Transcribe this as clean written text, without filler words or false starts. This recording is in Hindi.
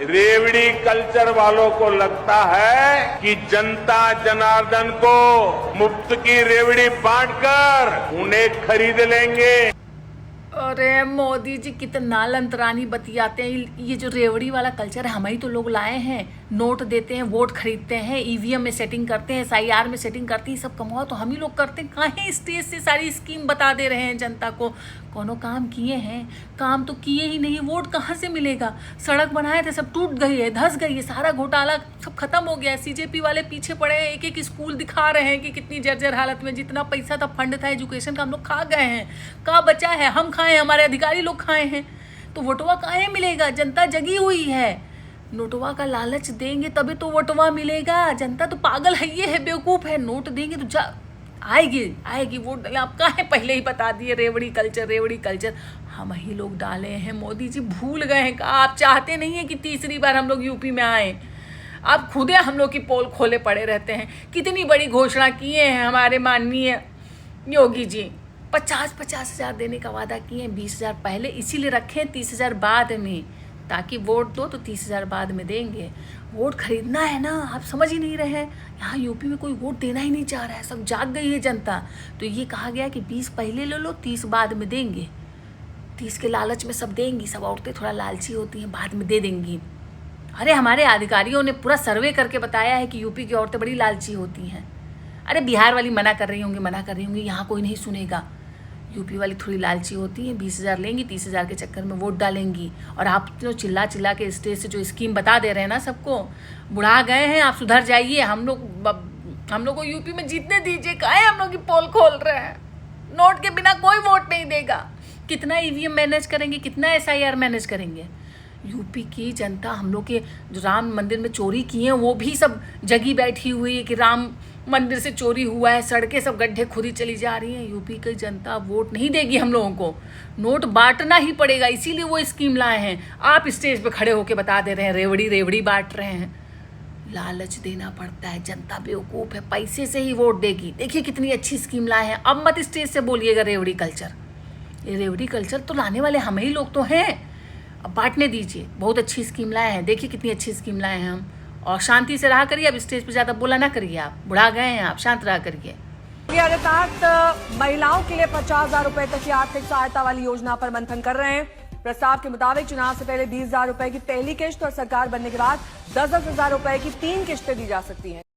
रेवड़ी कल्चर वालों को लगता है कि जनता जनार्दन को मुफ्त की रेवड़ी बांटकर उन्हें खरीद लेंगे। अरे मोदी जी कितना लंतरानी बतियाते हैं। ये जो रेवड़ी वाला कल्चर है हम ही तो लोग लाए हैं। नोट देते हैं, वोट खरीदते हैं, ईवीएम में सेटिंग करते हैं, SIR में सेटिंग करते हैं, सब कमाओ तो हम ही लोग करते हैं। काहे स्टेज से सारी स्कीम बता दे रहे हैं जनता को। कोनो काम किए हैं? काम तो किए ही नहीं, वोट कहाँ से मिलेगा? सड़क बनाए थे सब टूट गई है, धस गई है, सारा घोटाला सब खत्म हो गया है। CJP वाले पीछे पड़े हैं, एक एक स्कूल दिखा रहे हैं कि कितनी जर्जर हालत में। जितना पैसा था, फंड था एजुकेशन का, हम लोग खा गए हैं। कहाँ बचा है? हम खाए, हमारे अधिकारी लोग खाए हैं। तो वोटवा काहे मिलेगा? जनता जगी हुई है। नोटवा का लालच देंगे तभी तो वोटवा मिलेगा। जनता तो पागल है, ये है, बेवकूफ़ है। नोट देंगे तो आएगी वोट। आप काहे पहले ही बता दिए रेवड़ी कल्चर। हम ही लोग डाले हैं। मोदी जी भूल गए हैं। आप चाहते नहीं है कि तीसरी बार हम लोग यूपी में आए। आप खुदे हम लोग की पोल खोले पड़े रहते हैं। कितनी बड़ी घोषणा किए हैं हमारे माननीय योगी जी। 50-50 हज़ार देने का वादा किए हैं। 20,000 पहले इसीलिए रखे हैं, 30,000 बाद में, ताकि वोट दो तो 30,000 बाद में देंगे। वोट खरीदना है ना, आप समझ ही नहीं रहे हैं। यहाँ यूपी में कोई वोट देना ही नहीं चाह रहा है, सब जाग गई है जनता। तो ये कहा गया कि 20 पहले ले लो, 30 बाद में देंगे। 30 के लालच में सब देंगी। सब औरतें थोड़ा लालची होती हैं, बाद में दे देंगी। अरे हमारे अधिकारियों ने पूरा सर्वे करके बताया है कि यूपी की औरतें बड़ी लालची होती हैं। अरे बिहार वाली मना कर रही होंगी, यहाँ कोई नहीं सुनेगा। यूपी वाली थोड़ी लालची होती हैं, 20,000 लेंगी, 30,000 के चक्कर में वोट डालेंगी। और आप जो चिल्ला के स्टेज से जो स्कीम बता दे रहे हैं ना सबको, बुढ़ा गए हैं, आप सुधर जाइए। हम लोग को यूपी में जीतने दीजिए। काहे हम लोग की पोल खोल रहे हैं? नोट के बिना कोई वोट नहीं देगा। कितना EVM मैनेज करेंगे, कितना SIR मैनेज करेंगे? यूपी की जनता हम लोग के जो राम मंदिर में चोरी किए हैं वो भी सब जगी बैठी हुई है कि राम मंदिर से चोरी हुआ है। सड़कें सब गड्ढे खुदी चली जा रही हैं। यूपी की जनता वोट नहीं देगी हम लोगों को। नोट बांटना ही पड़ेगा, इसीलिए वो स्कीम लाए हैं। आप स्टेज पे खड़े होके बता दे रहे हैं रेवड़ी बांट रहे हैं। लालच देना पड़ता है। जनता बेवकूफ़ है, पैसे से ही वोट देगी। देखिए कितनी अच्छी स्कीम लाए हैं। अब मत स्टेज से बोलिएगा रेवड़ी कल्चर। ये रेवड़ी कल्चर तो लाने वाले हम ही लोग तो हैं। अब बांटने दीजिए। बहुत अच्छी स्कीम लाए हैं, देखिए कितनी अच्छी स्कीम लाए हैं हम। और शांति से रहा करिए। अब स्टेज पे ज़्यादा बोला ना करिए। आप बुढ़ा गए हैं, आप शांत रहा करिए। तहत महिलाओं के लिए 50,000 रुपए तक की आर्थिक सहायता वाली योजना पर मंथन कर रहे हैं। प्रस्ताव के मुताबिक चुनाव से पहले 20,000 रुपए की पहली किश्त और सरकार बनने के बाद 10-10 हजार रुपए की 3 किश्तें दी जा सकती हैं।